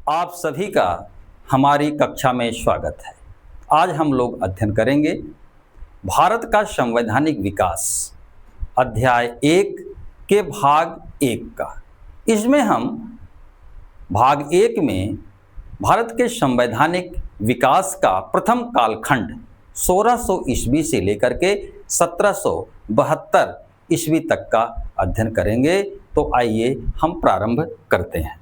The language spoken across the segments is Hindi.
आप सभी का हमारी कक्षा में स्वागत है। आज हम लोग अध्ययन करेंगे भारत का संवैधानिक विकास, अध्याय 1 के भाग 1 का। इसमें हम भाग 1 में भारत के संवैधानिक विकास का प्रथम कालखंड 1600 ईस्वी से लेकर के 1772 ईस्वी तक का अध्ययन करेंगे। तो आइए हम प्रारंभ करते हैं।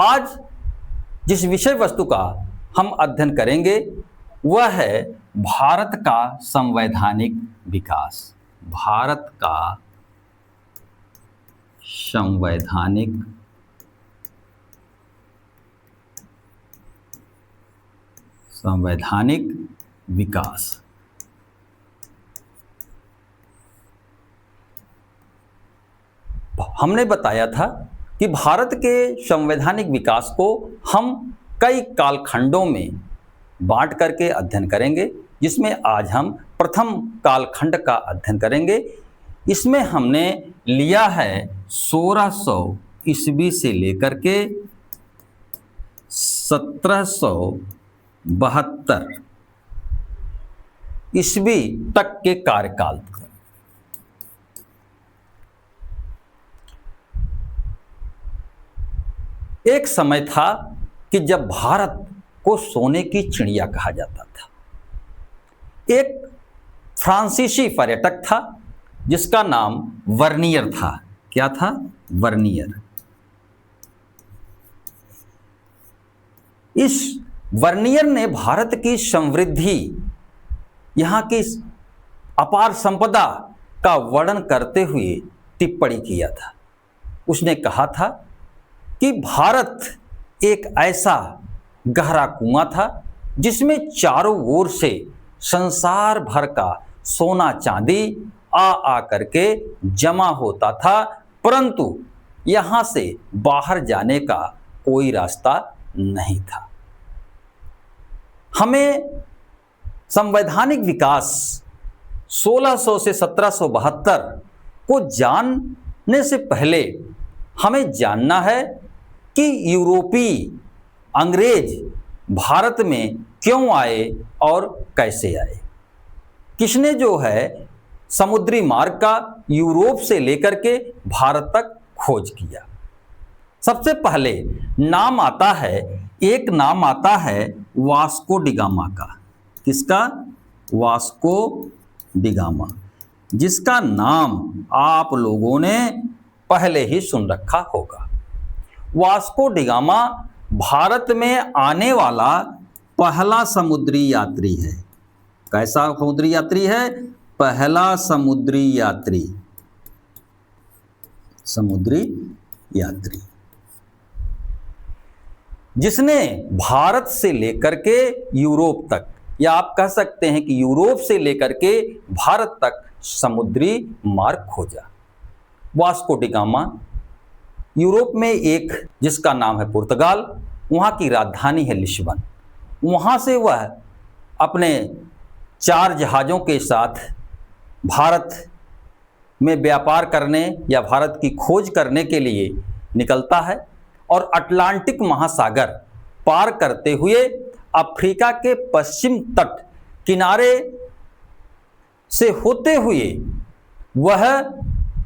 आज जिस विषय वस्तु का हम अध्ययन करेंगे वह है भारत का संवैधानिक विकास। भारत का संवैधानिक विकास। हमने बताया था कि भारत के संवैधानिक विकास को हम कई कालखंडों में बांट करके अध्ययन करेंगे, जिसमें आज हम प्रथम कालखंड का अध्ययन करेंगे। इसमें हमने लिया है 1600 ईस्वी से लेकर के 1772 ईस्वी तक के कार्यकाल। एक समय था कि जब भारत को सोने की चिड़िया कहा जाता था। एक फ्रांसीसी पर्यटक था जिसका नाम वर्नियर था। क्या था? वर्नियर। इस वर्नियर ने भारत की समृद्धि, यहाँ की अपार संपदा का वर्णन करते हुए टिप्पणी किया था। उसने कहा था कि भारत एक ऐसा गहरा कुआं था जिसमें चारों ओर से संसार भर का सोना चांदी आ करके जमा होता था, परंतु यहाँ से बाहर जाने का कोई रास्ता नहीं था। हमें संवैधानिक विकास 1600 से 1772 को जानने से पहले हमें जानना है कि यूरोपीय अंग्रेज भारत में क्यों आए और कैसे आए। किसने जो है समुद्री मार्ग का यूरोप से लेकर के भारत तक खोज किया। सबसे पहले नाम आता है वास्को डी गामा का। किसका? वास्को डी गामा, जिसका नाम आप लोगों ने पहले ही सुन रखा होगा। वास्को डी गामा भारत में आने वाला पहला समुद्री यात्री है। कैसा समुद्री यात्री है? पहला समुद्री यात्री जिसने भारत से लेकर के यूरोप तक, या आप कह सकते हैं कि यूरोप से लेकर के भारत तक समुद्री मार्ग खोजा। वास्को डी गामा यूरोप में एक जिसका नाम है पुर्तगाल, वहाँ की राजधानी है लिस्बन। वहाँ से वह अपने 4 जहाज़ों के साथ भारत में व्यापार करने या भारत की खोज करने के लिए निकलता है और अटलांटिक महासागर पार करते हुए अफ्रीका के पश्चिम तट किनारे से होते हुए वह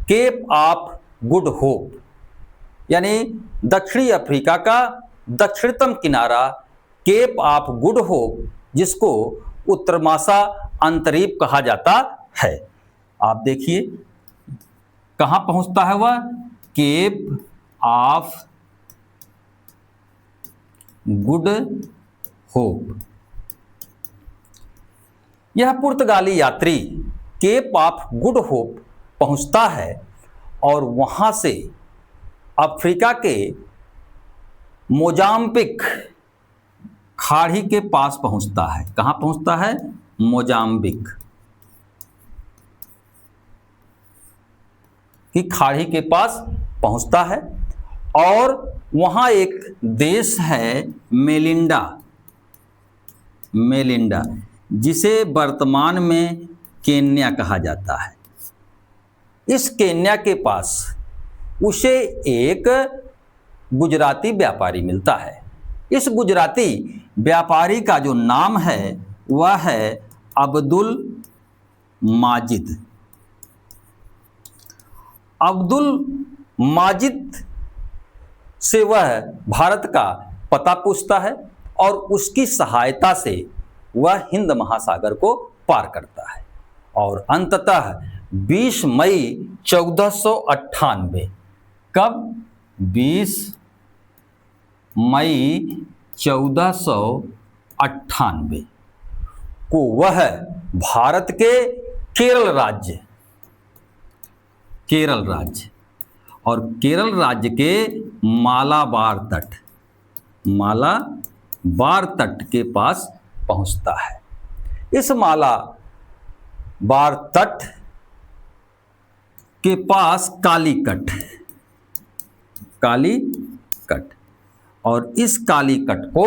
केप ऑफ गुड होप, यानी दक्षिणी अफ्रीका का दक्षिणतम किनारा केप ऑफ गुड होप, जिसको उत्तरमासा अंतरीप कहा जाता है। आप देखिए कहाँ पहुँचता है वह? Cape of Good Hope. यह पुर्तगाली यात्री केप ऑफ गुड होप पहुँचता है और वहाँ से अफ्रीका के मोजाम्बिक खाड़ी के पास पहुंचता है। कहां पहुंचता है? मोजाम्बिक की खाड़ी के पास पहुंचता है और वहां एक देश है मेलिंडा, जिसे वर्तमान में केन्या कहा जाता है। इस केन्या के पास उसे एक गुजराती व्यापारी मिलता है। इस गुजराती व्यापारी का जो नाम है वह है अब्दुल माजिद। अब्दुल माजिद से वह भारत का पता पूछता है और उसकी सहायता से वह हिंद महासागर को पार करता है और अंततः 20 मई 1498, कब? 20 मई 1498 को वह भारत के केरल राज्य और केरल राज्य के मालाबार तट के पास पहुंचता है। इस मालाबार तट के पास कालीकट और इस कालीकट को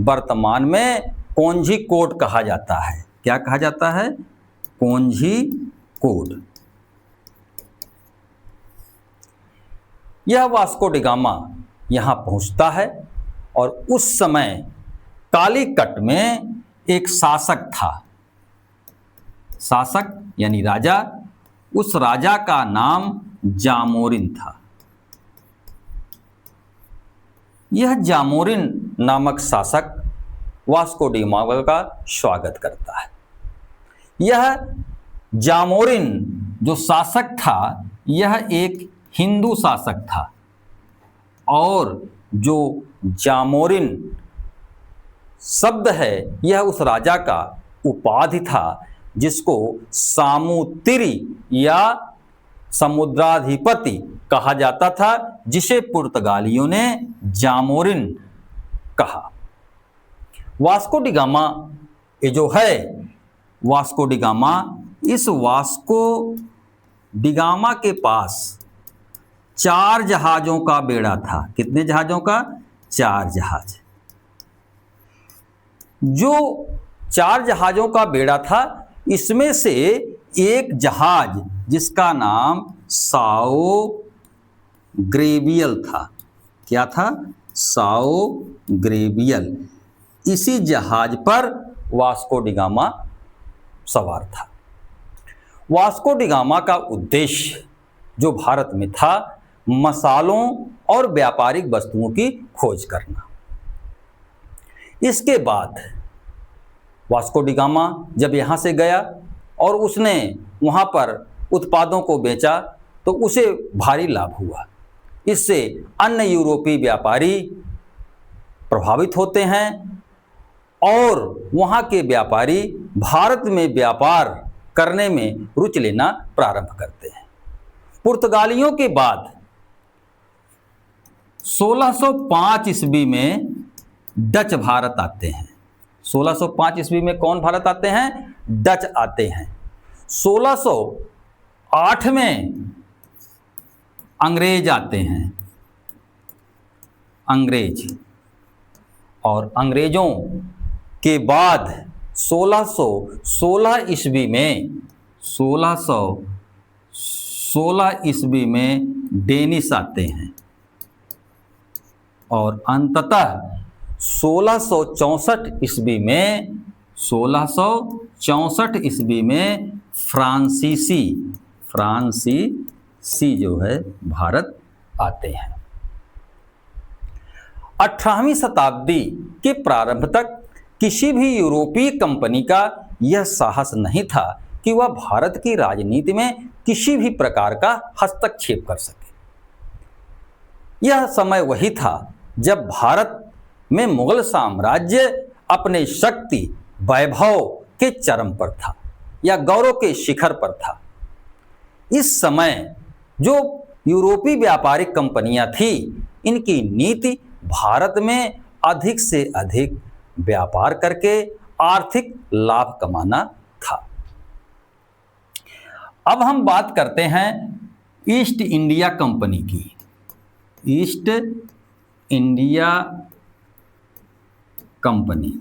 वर्तमान में कोझिकोड कहा जाता है। क्या कहा जाता है? कोझिकोड। यह वास्को डी गामा यहाँ पहुँचता है और उस समय कालीकट में एक शासक था, शासक यानी राजा। उस राजा का नाम जामोरिन था। यह जामोरिन नामक शासक वास्को डी गामा का स्वागत करता है। यह जामोरिन जो शासक था यह एक हिंदू शासक था और जो जामोरिन शब्द है यह उस राजा का उपाधि था जिसको सामुतिरी या समुद्राधिपति कहा जाता था, जिसे पुर्तगालियों ने जामोरिन कहा। वास्को डी गामा ये जो है वास्को डी गामा, इस वास्को डी गामा के पास 4 जहाज़ों का बेड़ा था। कितने जहाज़ों का? 4 जहाज। जो 4 जहाज़ों का बेड़ा था इसमें से एक जहाज जिसका नाम साओ ग्रेवियल था। क्या था? Sao Gabriel. इसी जहाज पर वास्को डी गामा सवार था। वास्को डी गामा का उद्देश्य जो भारत में था मसालों और व्यापारिक वस्तुओं की खोज करना। इसके बाद वास्को डी गामा जब यहाँ से गया और उसने वहाँ पर उत्पादों को बेचा तो उसे भारी लाभ हुआ। इससे अन्य यूरोपीय व्यापारी प्रभावित होते हैं और वहाँ के व्यापारी भारत में व्यापार करने में रुचि लेना प्रारंभ करते हैं। पुर्तगालियों के बाद 1605 ईस्वी में डच भारत आते हैं। 1605 ईस्वी में कौन भारत आते हैं? डच आते हैं। 1608 में अंग्रेज आते हैं, अंग्रेज। और अंग्रेजों के बाद 1616 ईस्वी में 1616 ईस्वी में डेनिश आते हैं और अंततः 1664 ईस्वी में 1664 ईस्वी में फ्रांसीसी जो है भारत आते हैं। 18वीं शताब्दी के प्रारंभ तक किसी भी यूरोपीय कंपनी का यह साहस नहीं था कि वह भारत की राजनीति में किसी भी प्रकार का हस्तक्षेप कर सके। यह समय वही था जब भारत में मुगल साम्राज्य अपने शक्ति वैभव के चरम पर था या गौरव के शिखर पर था। इस समय जो यूरोपीय व्यापारिक कंपनियां थी इनकी नीति भारत में अधिक से अधिक व्यापार करके आर्थिक लाभ कमाना था। अब हम बात करते हैं ईस्ट इंडिया कंपनी की। ईस्ट इंडिया कंपनी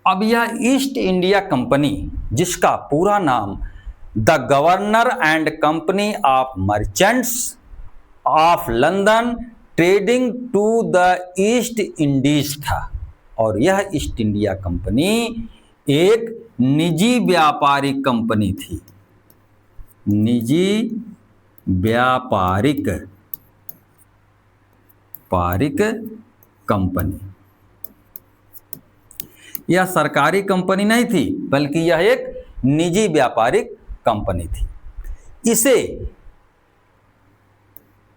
अब यह ईस्ट इंडिया कंपनी जिसका पूरा नाम the Governor and Company of Merchants of London Trading to the East Indies था। और यह ईस्ट इंडिया कंपनी एक निजी व्यापारिक कंपनी थी, निजी व्यापारिक कंपनी। यह सरकारी कंपनी नहीं थी, बल्कि यह एक निजी व्यापारिक कंपनी थी। इसे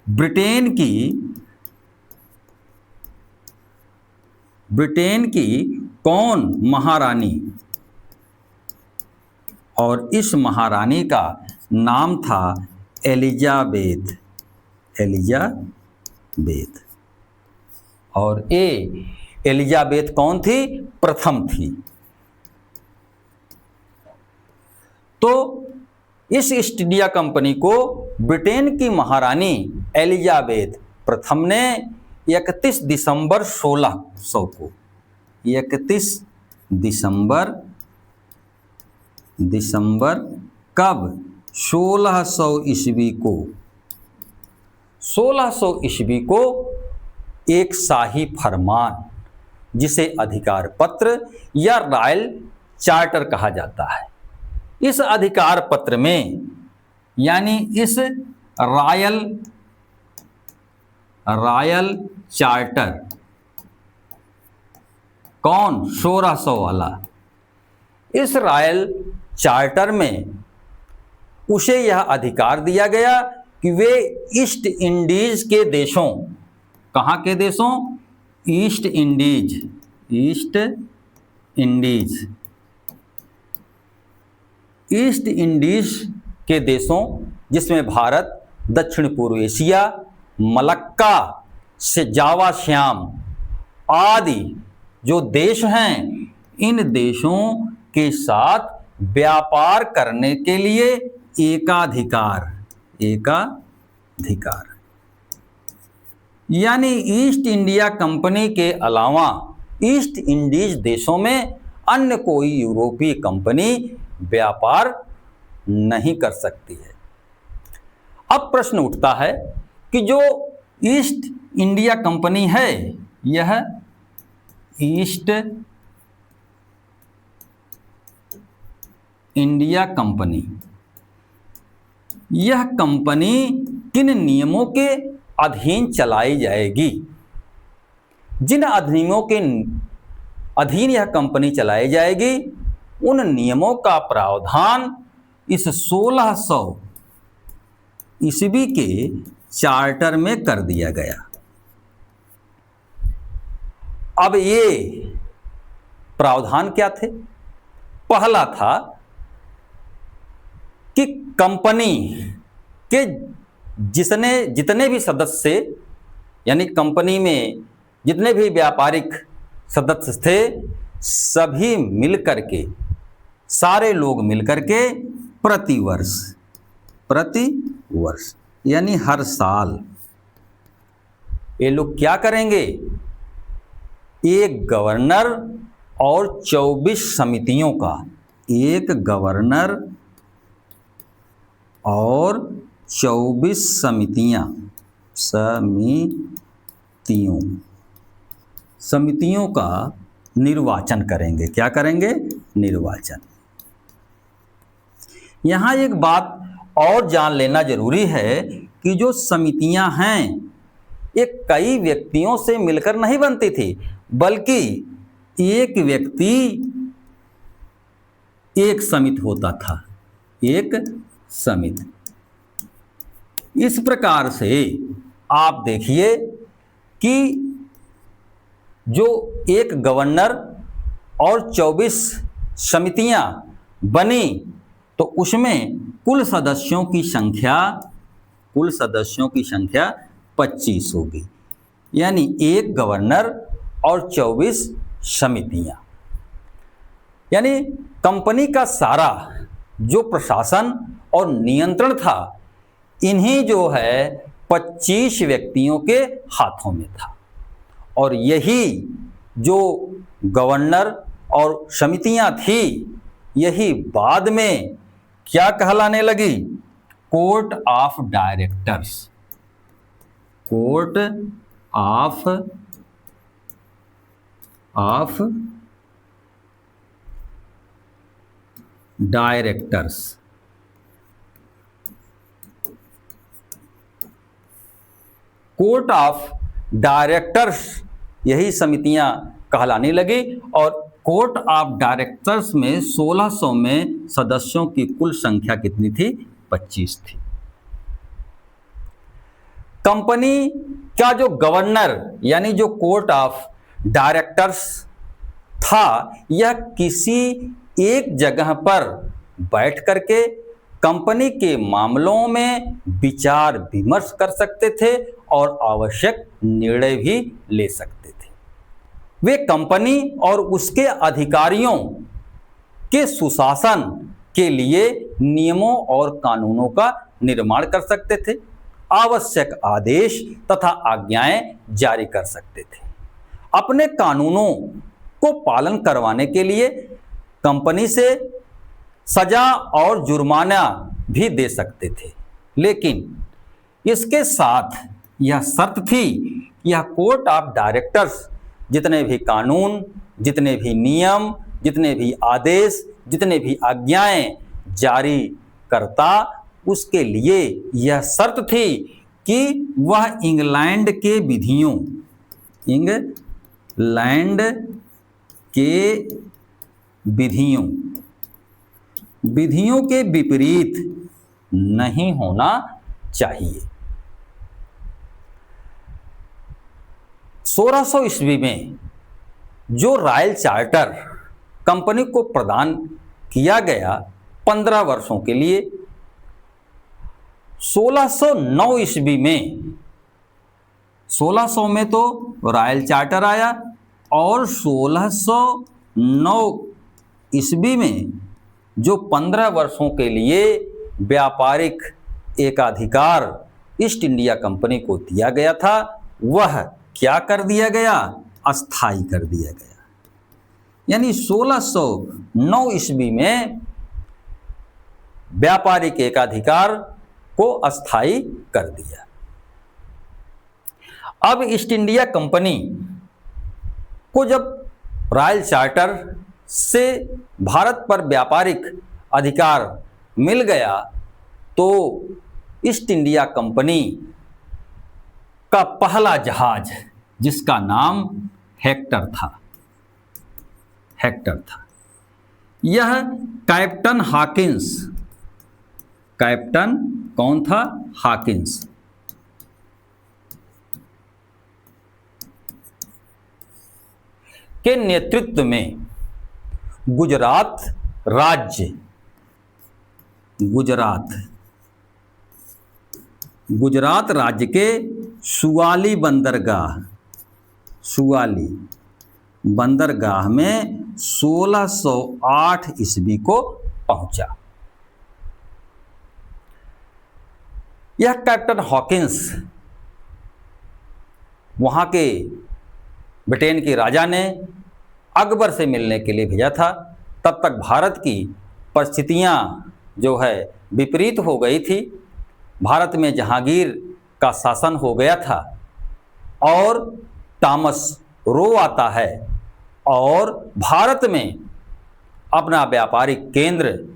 ब्रिटेन की कौन महारानी, और इस महारानी का नाम था एलिजाबेथ। और ये एलिजाबेथ कौन थी? प्रथम थी। तो इस ईस्ट इंडिया कंपनी को ब्रिटेन की महारानी एलिजाबेथ प्रथम ने 31 दिसंबर 1600 को, 31 दिसंबर कब? 1600 ईस्वी को, 1600 ईस्वी को एक शाही फरमान, जिसे अधिकार पत्र या रॉयल चार्टर कहा जाता है, इस अधिकार पत्र में, यानी इस रॉयल चार्टर, कौन? 1600 वाला। इस रॉयल चार्टर में उसे यह अधिकार दिया गया कि वे ईस्ट इंडीज के देशों, कहाँ के देशों? ईस्ट इंडीज के देशों, जिसमें भारत, दक्षिण पूर्व एशिया, मलक्का से जावा श्याम आदि जो देश हैं, इन देशों के साथ व्यापार करने के लिए एकाधिकार, यानी ईस्ट इंडिया कंपनी के अलावा ईस्ट इंडीज देशों में अन्य कोई यूरोपीय कंपनी व्यापार नहीं कर सकती है। अब प्रश्न उठता है कि जो ईस्ट इंडिया कंपनी है, यह ईस्ट इंडिया कंपनी, यह कंपनी किन नियमों के अधीन चलाई जाएगी? जिन अधिनियमों के अधीन यह कंपनी चलाई जाएगी, उन नियमों का प्रावधान इस 1600 ईस्वी के चार्टर में कर दिया गया। अब ये प्रावधान क्या थे? पहला था कि कंपनी के जितने भी सदस्य, यानी कंपनी में जितने भी व्यापारिक सदस्य थे, सभी मिलकर के, सारे लोग मिलकर के प्रति वर्ष यानी हर साल ये लोग क्या करेंगे? एक गवर्नर और 24 समितियों का, एक गवर्नर और 24 समितियों का निर्वाचन करेंगे। क्या करेंगे? निर्वाचन। यहाँ एक बात और जान लेना जरूरी है कि जो समितियां हैं, ये कई व्यक्तियों से मिलकर नहीं बनती थी, बल्कि एक व्यक्ति एक समिति होता था, एक समिति। इस प्रकार से आप देखिए कि जो एक गवर्नर और 24 समितियां बनी, तो उसमें कुल सदस्यों की संख्या 25 होगी, यानी एक गवर्नर और 24 समितियां। यानी कंपनी का सारा जो प्रशासन और नियंत्रण था, इन्हीं जो है 25 व्यक्तियों के हाथों में था। और यही जो गवर्नर और समितियां थी, यही बाद में क्या कहलाने लगी? Court of directors. Court of directors. Court of directors यही समितियां कहलाने लगी और कोर्ट ऑफ डायरेक्टर्स में 1600 में सदस्यों की कुल संख्या कितनी थी? 25 थी। कंपनी का जो गवर्नर यानी जो कोर्ट ऑफ डायरेक्टर्स था, यह किसी एक जगह पर बैठ करके कंपनी के मामलों में विचार विमर्श कर सकते थे और आवश्यक निर्णय भी ले सकते थे। वे कंपनी और उसके अधिकारियों के सुशासन के लिए नियमों और कानूनों का निर्माण कर सकते थे, आवश्यक आदेश तथा आज्ञाएं जारी कर सकते थे। अपने कानूनों को पालन करवाने के लिए कंपनी से सजा और जुर्माना भी दे सकते थे, लेकिन इसके साथ यह शर्त थी, यह कोर्ट ऑफ डायरेक्टर्स जितने भी कानून, जितने भी नियम, जितने भी आदेश, जितने भी आज्ञाएं जारी करता, उसके लिए यह शर्त थी कि वह इंग्लैंड के विधियों के विपरीत नहीं होना चाहिए। 1600 ईस्वी में जो रॉयल चार्टर कंपनी को प्रदान किया गया 15 वर्षों के लिए, 1609 ईस्वी में 1600 में तो रॉयल चार्टर आया और 1609 ईस्वी में जो 15 वर्षों के लिए व्यापारिक एकाधिकार ईस्ट इंडिया कंपनी को दिया गया था, वह क्या कर दिया गया? अस्थाई कर दिया गया। यानी 1609 ईस्वी में व्यापारिक एकाधिकार को अस्थाई कर दिया। अब ईस्ट इंडिया कंपनी को जब रॉयल चार्टर से भारत पर व्यापारिक अधिकार मिल गया, तो ईस्ट इंडिया कंपनी का पहला जहाज, जिसका नाम हेक्टर था, यह कैप्टन कौन था? हॉकिंस के नेतृत्व में गुजरात राज्य के सुवाली बंदरगाह में 1608 ईस्वी को पहुंचा। यह कैप्टन हॉकिंस वहां के ब्रिटेन के राजा ने अकबर से मिलने के लिए भेजा था। तब तक भारत की परिस्थितियां जो है विपरीत हो गई थी। भारत में जहांगीर का शासन हो गया था और टॉमस रो आता है और भारत में अपना व्यापारिक केंद्र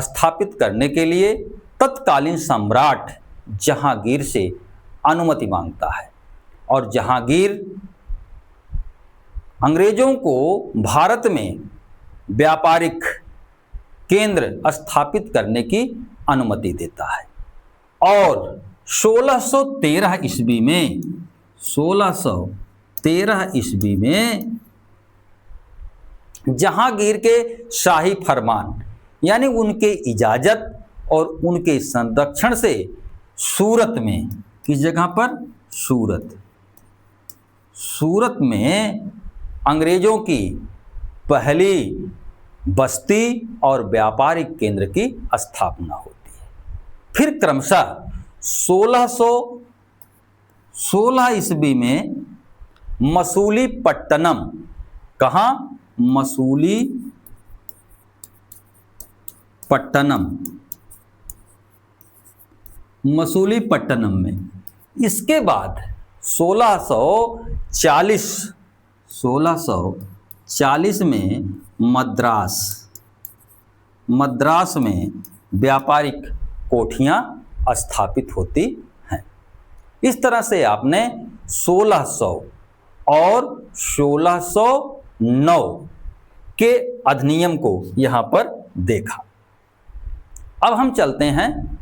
स्थापित करने के लिए तत्कालीन सम्राट जहांगीर से अनुमति मांगता है और जहांगीर अंग्रेजों को भारत में व्यापारिक केंद्र स्थापित करने की अनुमति देता है और 1613 ईस्वी में जहांगीर के शाही फरमान यानी उनके इजाजत और उनके संरक्षण से सूरत में, किस जगह पर? सूरत में अंग्रेजों की पहली बस्ती और व्यापारिक केंद्र की स्थापना होती है। फिर क्रमशः 1616 ईस्वी में मसूलीपट्टनम, कहाँ? मसूलीपट्टनम में। इसके बाद 1640 में मद्रास में व्यापारिक कोठियां स्थापित होती हैं। इस तरह से आपने 1600 और 1609 के अधिनियम को यहाँ पर देखा। अब हम चलते हैं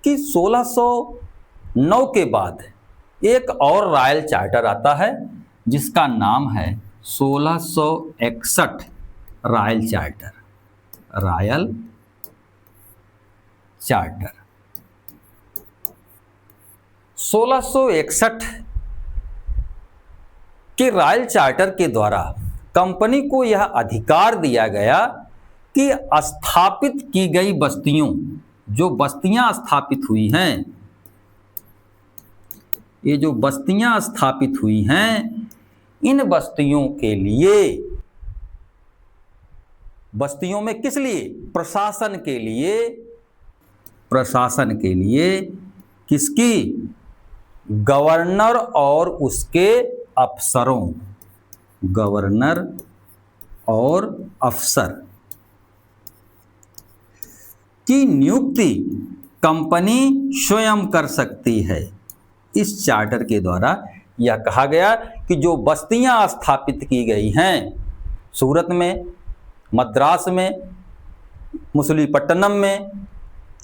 कि 1609 के बाद एक और रॉयल चार्टर आता है जिसका नाम है 1661 रॉयल चार्टर। 1661 के रॉयल चार्टर के द्वारा कंपनी को यह अधिकार दिया गया कि स्थापित की गई बस्तियों, जो बस्तियां स्थापित हुई हैं, ये जो बस्तियां स्थापित हुई हैं, इन बस्तियों के लिए, बस्तियों में किस लिए? प्रशासन के लिए किसकी? गवर्नर और उसके अफसरों, गवर्नर और अफसर की नियुक्ति कंपनी स्वयं कर सकती है। इस चार्टर के द्वारा यह कहा गया कि जो बस्तियां स्थापित की गई हैं सूरत में, मद्रास में, मसूलीपट्टनम में,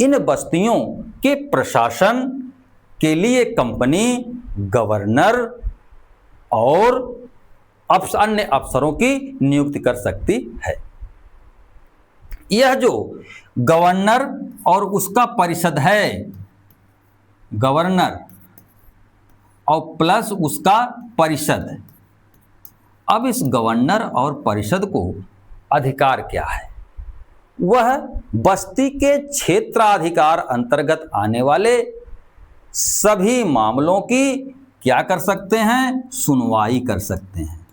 इन बस्तियों के प्रशासन के लिए कंपनी गवर्नर और अन्य अफसरों की नियुक्ति कर सकती है। यह जो गवर्नर और उसका परिषद है, गवर्नर और प्लस उसका परिषद, अब इस गवर्नर और परिषद को अधिकार क्या है? वह बस्ती के क्षेत्राधिकार अंतर्गत आने वाले सभी मामलों की क्या कर सकते हैं? सुनवाई कर सकते हैं,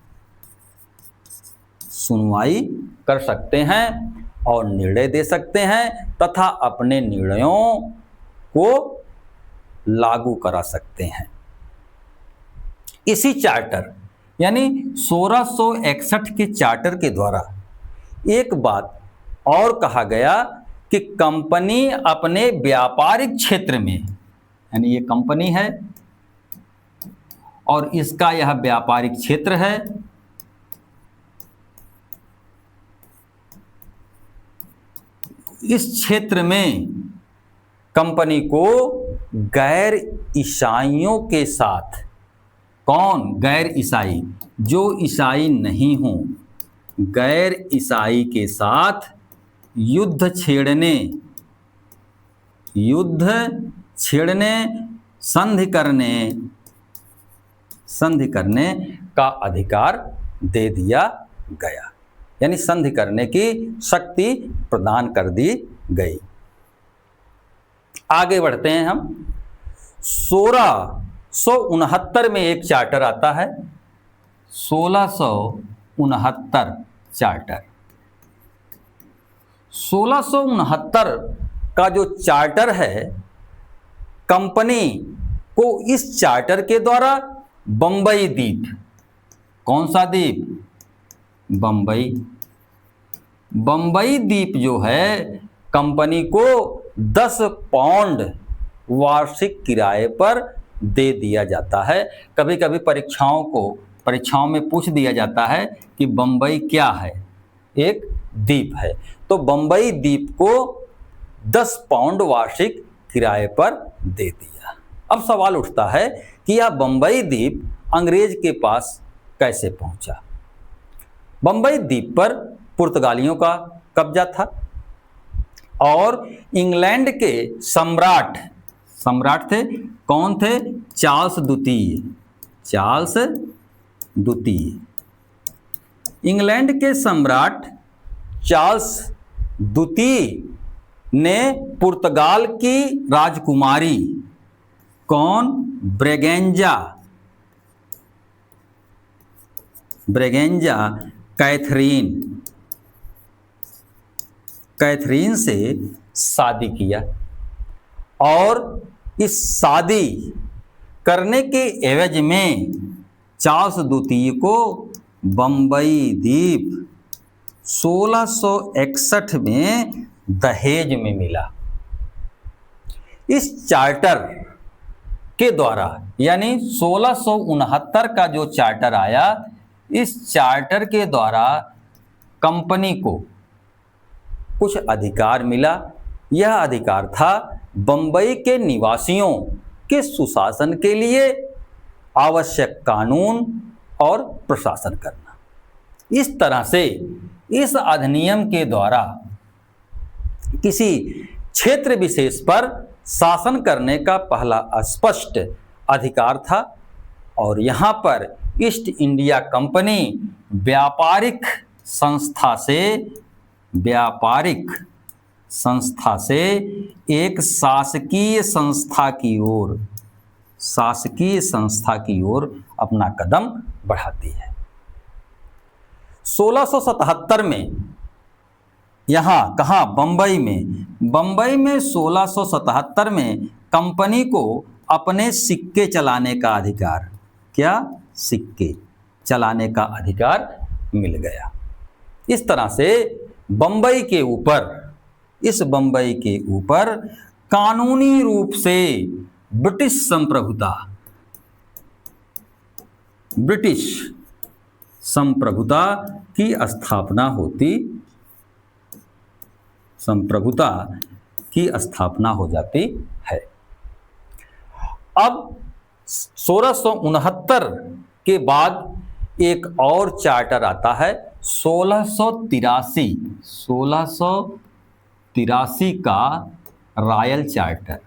सुनवाई कर सकते हैं और निर्णय दे सकते हैं तथा अपने निर्णयों को लागू करा सकते हैं। इसी चार्टर यानी 1661 के चार्टर के द्वारा एक बात और कहा गया कि कंपनी अपने व्यापारिक क्षेत्र में, यानी ये कंपनी है और इसका यह व्यापारिक क्षेत्र है, इस क्षेत्र में कंपनी को गैर ईसाइयों के साथ, कौन? गैर ईसाई, जो ईसाई नहीं हों, गैर ईसाई के साथ युद्ध छेड़ने, संधि करने का अधिकार दे दिया गया, यानी संधि करने की शक्ति प्रदान कर दी गई। आगे बढ़ते हैं हम। 1669 में एक चार्टर आता है, 1669 चार्टर। 1669 का जो चार्टर है, कंपनी को इस चार्टर के द्वारा बंबई द्वीप, कौन सा द्वीप? बंबई द्वीप जो है कंपनी को 10 पाउंड वार्षिक किराए पर दे दिया जाता है। कभी कभी परीक्षाओं में पूछ दिया जाता है कि बंबई क्या है? एक द्वीप है। तो बंबई द्वीप को 10 पाउंड वार्षिक किराए पर दे दिया। अब सवाल उठता है कि यह बंबई द्वीप अंग्रेज के पास कैसे पहुंचा? बंबई द्वीप पर पुर्तगालियों का कब्जा था और इंग्लैंड के सम्राट थे, कौन थे? चार्ल्स द्वितीय। इंग्लैंड के सम्राट चार्ल्स द्वितीय ने पुर्तगाल की राजकुमारी, कौन? ब्रेगेंजा कैथरीन कैथरीन से शादी किया और इस शादी करने के एवज में चार्ल्स द्वितीय को बंबई द्वीप 1661 में दहेज में मिला। इस चार्टर के द्वारा यानी 1669 का जो चार्टर आया, इस चार्टर के द्वारा कंपनी को कुछ अधिकार मिला। यह अधिकार था बंबई के निवासियों के सुशासन के लिए आवश्यक कानून और प्रशासन करना। इस तरह से इस अधिनियम के द्वारा किसी क्षेत्र विशेष पर शासन करने का पहला स्पष्ट अधिकार था और यहाँ पर ईस्ट इंडिया कंपनी व्यापारिक संस्था से एक शासकीय संस्था की ओर अपना कदम बढ़ाती है। 1677 में यहाँ कहाँ, बंबई में 1677 में कंपनी को अपने सिक्के चलाने का अधिकार, सिक्के चलाने का अधिकार मिल गया। इस तरह से बंबई के ऊपर कानूनी रूप से ब्रिटिश संप्रभुता की स्थापना हो जाती है। अब 1669 के बाद एक और चार्टर आता है 1683 का रॉयल चार्टर।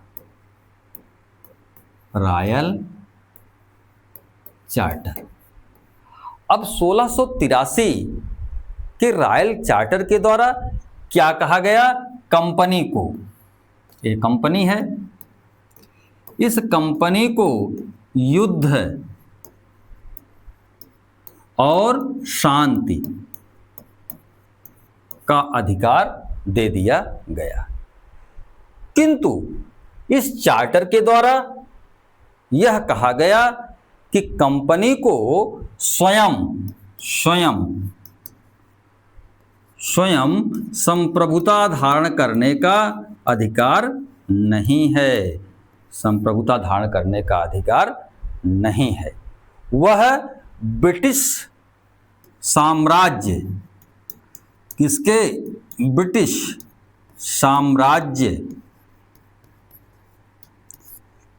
अब 1683 के रॉयल चार्टर के द्वारा क्या कहा गया, कंपनी को, ये कंपनी है, इस कंपनी को युद्ध और शांति का अधिकार दे दिया गया। किंतु इस चार्टर के द्वारा यह कहा गया कि कंपनी को स्वयं संप्रभुता धारण करने का अधिकार नहीं है। संप्रभुता धारण करने का अधिकार नहीं है। वह ब्रिटिश साम्राज्य, ब्रिटिश साम्राज्य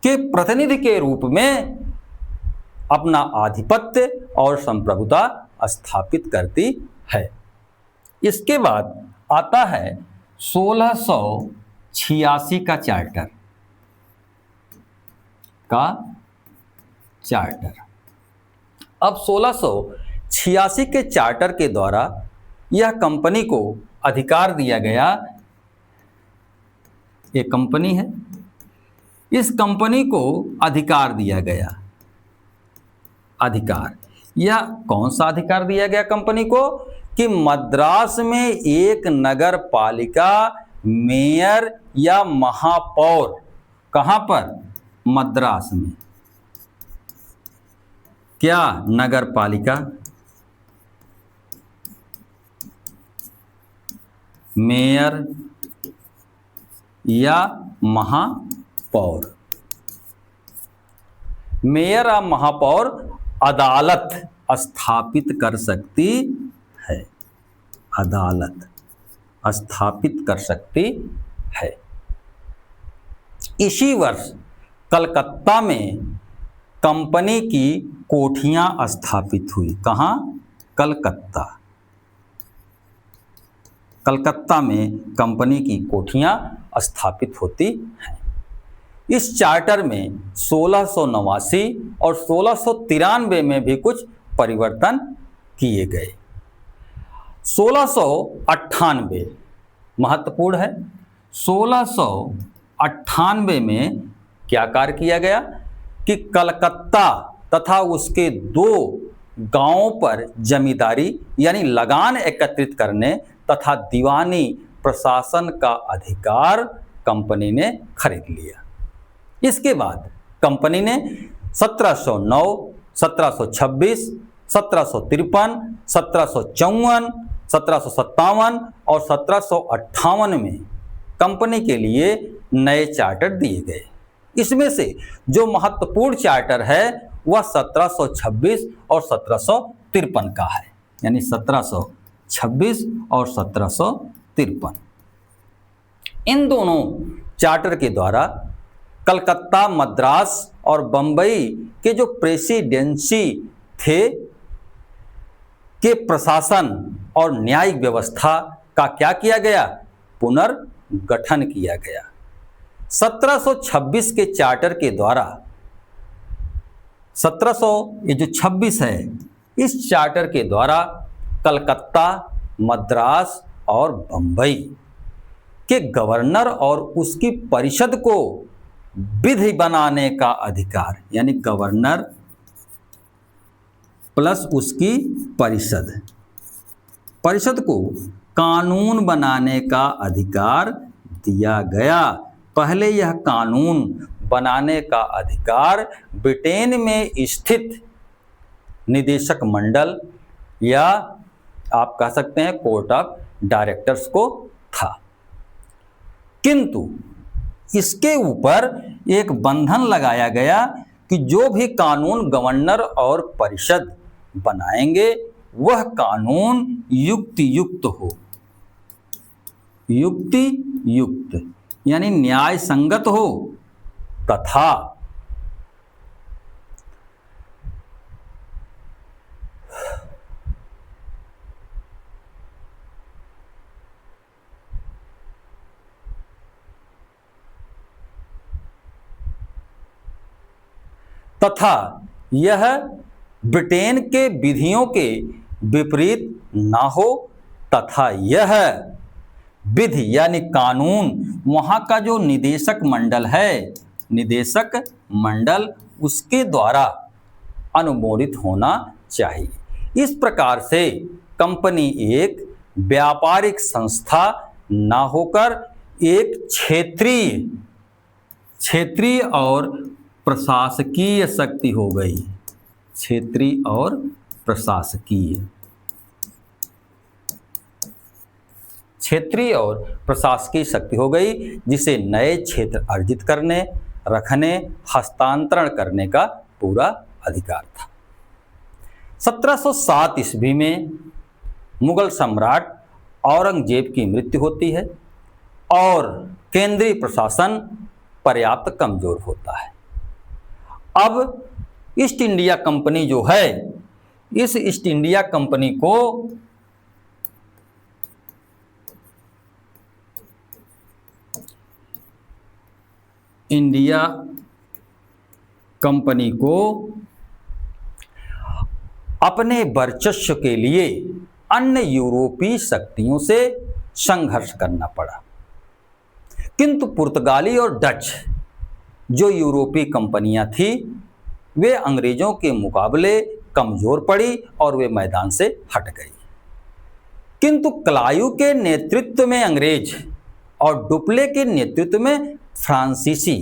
के प्रतिनिधि के रूप में अपना आधिपत्य और संप्रभुता स्थापित करती है। इसके बाद आता है 1686 का चार्टर। अब 1686 के चार्टर के द्वारा यह कंपनी को अधिकार दिया गया, ये कंपनी है, इस कंपनी को अधिकार दिया गया। यह कौन सा अधिकार दिया गया कंपनी को कि मद्रास में एक नगर पालिका मेयर या महापौर, कहां पर, मद्रास में, क्या नगर पालिका, मेयर या महापौर, मेयर या महापौर अदालत स्थापित कर सकती है, अदालत स्थापित कर सकती है। इसी वर्ष कलकत्ता में कंपनी की कोठियां स्थापित हुई। कहाँ, कलकत्ता में कंपनी की कोठियां स्थापित होती हैं। इस चार्टर में 1689 और 1693 में भी कुछ परिवर्तन किए गए। 1698 महत्वपूर्ण है। 1698 में क्या कार्य किया गया कि कलकत्ता तथा उसके 2 गांवों पर जमींदारी यानी लगान एकत्रित करने तथा दीवानी प्रशासन का अधिकार कंपनी ने खरीद लिया। इसके बाद कंपनी ने 1709, 1726, 1753, 1754, 1757 और 1758 में कंपनी के लिए नए चार्टर दिए गए। इसमें से जो महत्वपूर्ण चार्टर है वह 1726 और 1753 का है, यानी 1726 और 1753। इन दोनों चार्टर के द्वारा कलकत्ता, मद्रास और बंबई के जो प्रेसिडेंसी थे के प्रशासन और न्यायिक व्यवस्था का क्या किया गया? पुनर्गठन किया गया। 1726 के चार्टर के द्वारा 1726 है, इस चार्टर के द्वारा कलकत्ता, मद्रास और बंबई के गवर्नर और उसकी परिषद को विधि बनाने का अधिकार, यानी गवर्नर प्लस उसकी परिषद को कानून बनाने का अधिकार दिया गया। पहले यह कानून बनाने का अधिकार ब्रिटेन में स्थित निदेशक मंडल या आप कह सकते हैं कोर्ट ऑफ डायरेक्टर्स को था, किंतु इसके ऊपर एक बंधन लगाया गया कि जो भी कानून गवर्नर और परिषद बनाएंगे वह कानून युक्ति युक्त हो, युक्ति युक्त यानी न्याय संगत हो, तथा यह ब्रिटेन के विधियों के विपरीत ना हो, तथा यह विधि यानी कानून वहाँ का जो निदेशक मंडल है, निदेशक मंडल उसके द्वारा अनुमोदित होना चाहिए। इस प्रकार से कंपनी एक व्यापारिक संस्था ना होकर एक क्षेत्रीय और प्रशासकीय शक्ति हो गई। क्षेत्रीय और प्रशासकीय शक्ति हो गई, जिसे नए क्षेत्र अर्जित करने, रखने, हस्तांतरण करने का पूरा अधिकार था। 1707 ईस्वी में मुगल सम्राट औरंगजेब की मृत्यु होती है और केंद्रीय प्रशासन पर्याप्त कमजोर होता है। अब ईस्ट इंडिया कंपनी जो है, इस ईस्ट इंडिया कंपनी को अपने वर्चस्व के लिए अन्य यूरोपीय शक्तियों से संघर्ष करना पड़ा, किंतु पुर्तगाली और डच जो यूरोपीय कंपनियां थी वे अंग्रेजों के मुकाबले कमजोर पड़ी और वे मैदान से हट गई। किंतु क्लायू के नेतृत्व में अंग्रेज और डुप्ले के नेतृत्व में फ्रांसीसी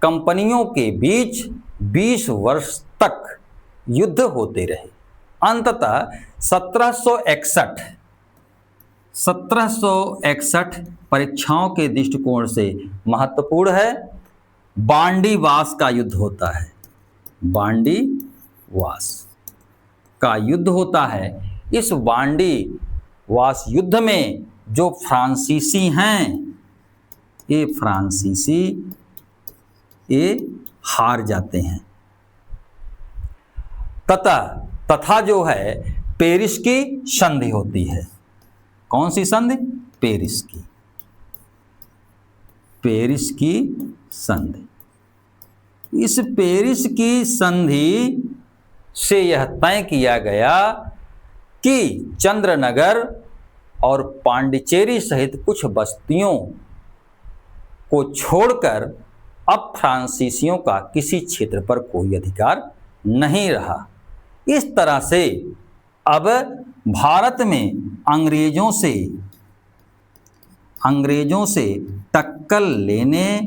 कंपनियों के बीच 20 वर्ष तक युद्ध होते रहे। अंततः 1761 परीक्षाओं के दृष्टिकोण से महत्वपूर्ण है। बांडीवास का युद्ध होता है, बांडीवास का युद्ध होता है। इस बांडीवास युद्ध में जो फ्रांसीसी हैं, ये हार जाते हैं। तथा जो है पेरिस की संधि होती है। कौन सी संधि? पेरिस की संधि। इस पेरिस की संधि से यह तय किया गया कि चंद्रनगर और पांडिचेरी सहित कुछ बस्तियों को छोड़कर अब फ्रांसीसियों का किसी क्षेत्र पर कोई अधिकार नहीं रहा। इस तरह से अब भारत में अंग्रेजों से अंग्रेजों से टक्कर लेने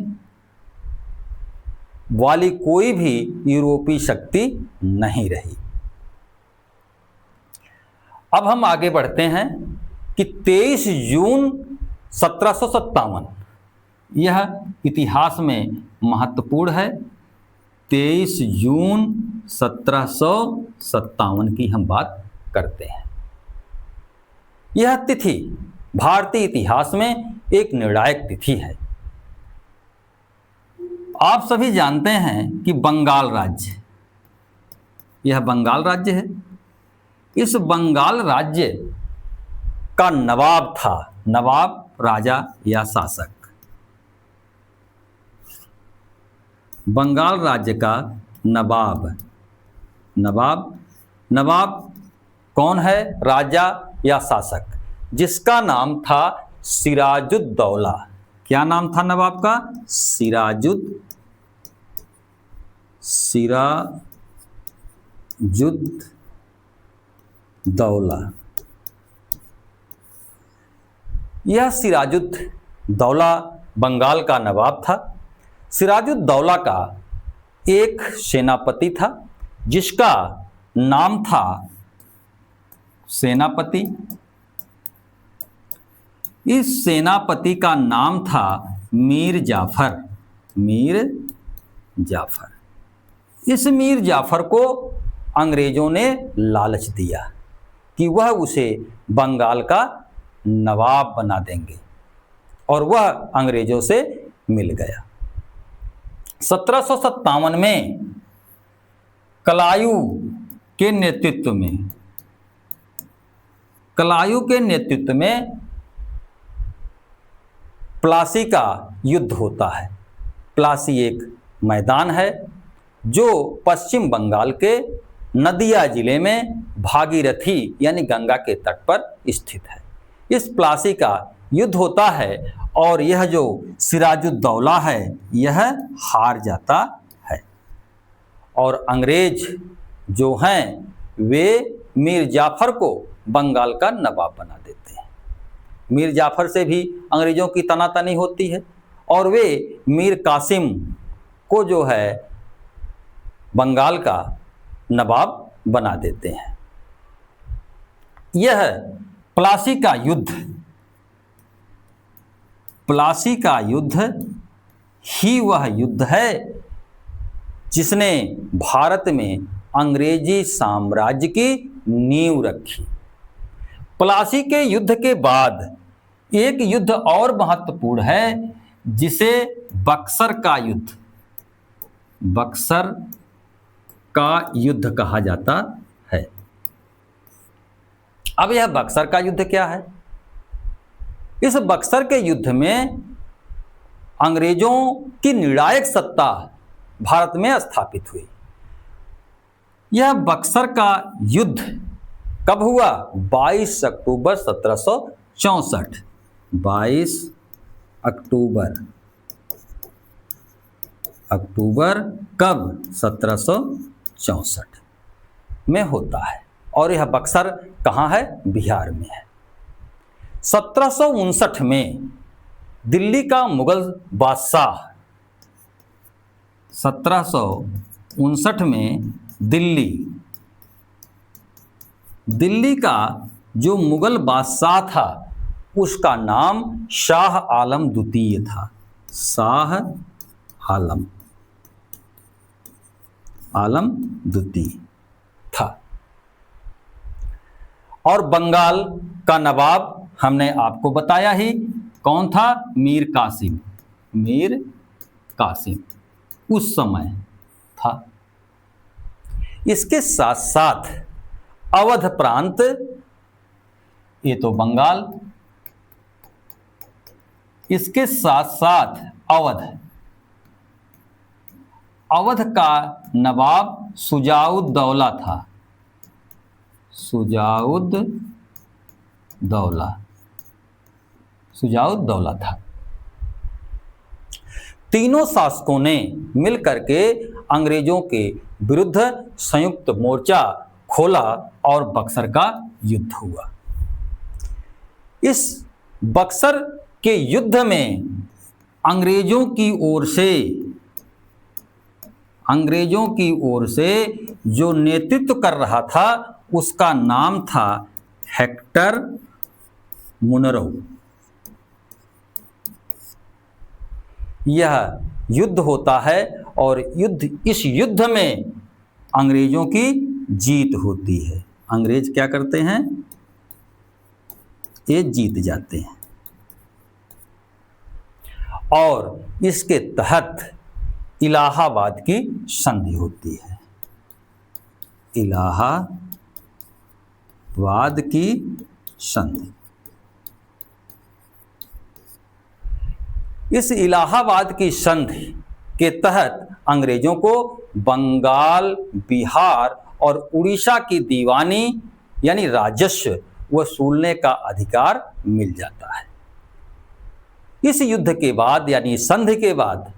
वाली कोई भी यूरोपीय शक्ति नहीं रही। अब हम आगे बढ़ते हैं कि 23 जून 1757, यह इतिहास में महत्वपूर्ण है। 23 जून 1757 की हम बात करते हैं। यह तिथि भारतीय इतिहास में एक निर्णायक तिथि है। आप सभी जानते हैं कि बंगाल राज्य, यह बंगाल राज्य है। इस बंगाल राज्य का नवाब था, नवाब राजा या शासक। बंगाल राज्य का नवाब कौन है? राजा या शासक, जिसका नाम था सिराजुद्दौला। क्या नाम था नवाब का? सिराजुद्दौला। यह सिराजुद्दौला बंगाल का नवाब था। सिराजुद्दौला का एक सेनापति था जिसका नाम था सेनापति। इस सेनापति का नाम था मीर जाफर। इस मीर जाफर को अंग्रेजों ने लालच दिया कि वह उसे बंगाल का नवाब बना देंगे, और वह अंग्रेजों से मिल गया। 1757 में कलायू के नेतृत्व में प्लासी का युद्ध होता है। प्लासी एक मैदान है जो पश्चिम बंगाल के नदिया जिले में भागीरथी यानी गंगा के तट पर स्थित है। इस प्लासी का युद्ध होता है और यह जो सिराजुद्दौला है यह हार जाता है, और अंग्रेज जो हैं वे मीर जाफर को बंगाल का नवाब बना देते हैं। मीर जाफर से भी अंग्रेजों की तनातनी होती है और वे मीर कासिम को जो है बंगाल का नवाब बना देते हैं। यह प्लासी का युद्ध ही वह युद्ध है जिसने भारत में अंग्रेजी साम्राज्य की नींव रखी। प्लासी के युद्ध के बाद एक युद्ध और महत्वपूर्ण है जिसे बक्सर का युद्ध कहा जाता है। अब यह बक्सर का युद्ध क्या है? इस बक्सर के युद्ध में अंग्रेजों की निर्णायक सत्ता भारत में स्थापित हुई। यह बक्सर का युद्ध कब हुआ? 22 अक्टूबर 1764। 22 अक्टूबर कब? 1764 में होता है। और यह बक्सर कहाँ है? बिहार में है। 1759 में दिल्ली का मुगल बादशाह 1759 में दिल्ली का जो मुगल बादशाह था उसका नाम शाह आलम द्वितीय था। शाह आलम द्वितीय था। और बंगाल का नवाब हमने आपको बताया ही, कौन था? मीर कासिम उस समय था। इसके साथ साथ अवध प्रांत, ये तो बंगाल, इसके साथ साथ अवध का नवाब शुजाउद्दौला था। शुजाउद्दौला था। तीनों शासकों ने मिलकर के अंग्रेजों के विरुद्ध संयुक्त मोर्चा खोला और बक्सर का युद्ध हुआ। इस बक्सर के युद्ध में अंग्रेजों की ओर से जो नेतृत्व कर रहा था उसका नाम था हेक्टर मुनरो। यह युद्ध होता है और इस युद्ध में अंग्रेजों की जीत होती है। अंग्रेज क्या करते हैं? ये जीत जाते हैं और इसके तहत इलाहाबाद की संधि होती है। इलाहाबाद की संधि। इस इलाहाबाद की संधि के तहत अंग्रेजों को बंगाल, बिहार और उड़ीसा की दीवानी यानी राजस्व वसूलने का अधिकार मिल जाता है। इस युद्ध के बाद यानी संधि के बाद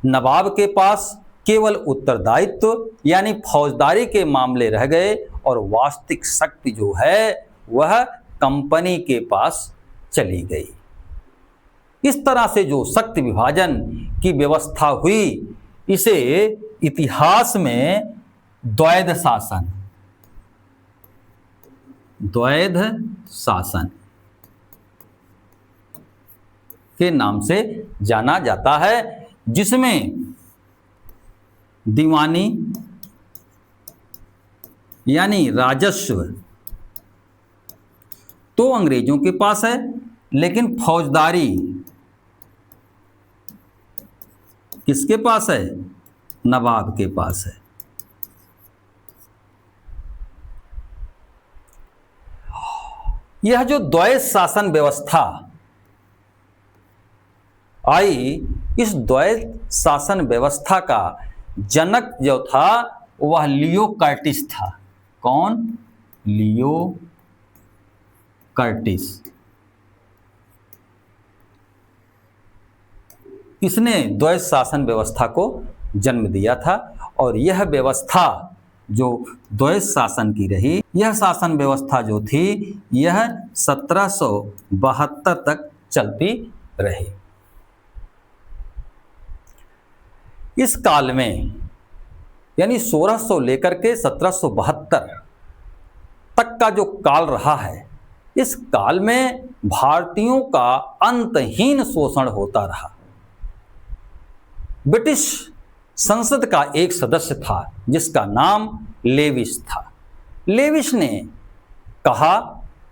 नवाब के पास केवल उत्तरदायित्व यानी फौजदारी के मामले रह गए और वास्तविक शक्ति जो है वह कंपनी के पास चली गई। इस तरह से जो शक्ति विभाजन की व्यवस्था हुई इसे इतिहास में द्वैध शासन के नाम से जाना जाता है, जिसमें दीवानी यानी राजस्व तो अंग्रेजों के पास है, लेकिन फौजदारी किसके पास है? नवाब के पास है। यह जो द्वैध शासन व्यवस्था आई, इस द्वैध शासन व्यवस्था का जनक जो था वह लियो कर्टिस था। कौन? लियो कर्टिस। इसने द्वैध शासन व्यवस्था को जन्म दिया था और यह व्यवस्था जो द्वैध शासन की रही, यह शासन व्यवस्था जो थी यह 1772 तक चलती रही। इस काल में यानी 1600 लेकर के 1772 तक का जो काल रहा है, इस काल में भारतीयों का अंतहीन शोषण होता रहा। ब्रिटिश संसद का एक सदस्य था जिसका नाम लेविस था। लेविस ने कहा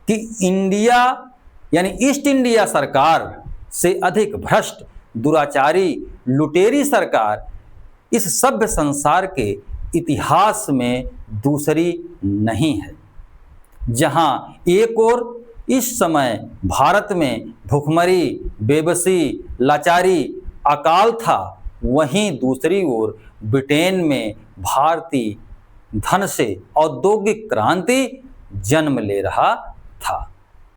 कि इंडिया यानी ईस्ट इंडिया सरकार से अधिक भ्रष्ट, दुराचारी, लुटेरी सरकार इस सभ्य संसार के इतिहास में दूसरी नहीं है। जहां एक ओर इस समय भारत में भूखमरी, बेबसी, लाचारी, अकाल था, वहीं दूसरी ओर ब्रिटेन में भारतीय धन से औद्योगिक क्रांति जन्म ले रहा था।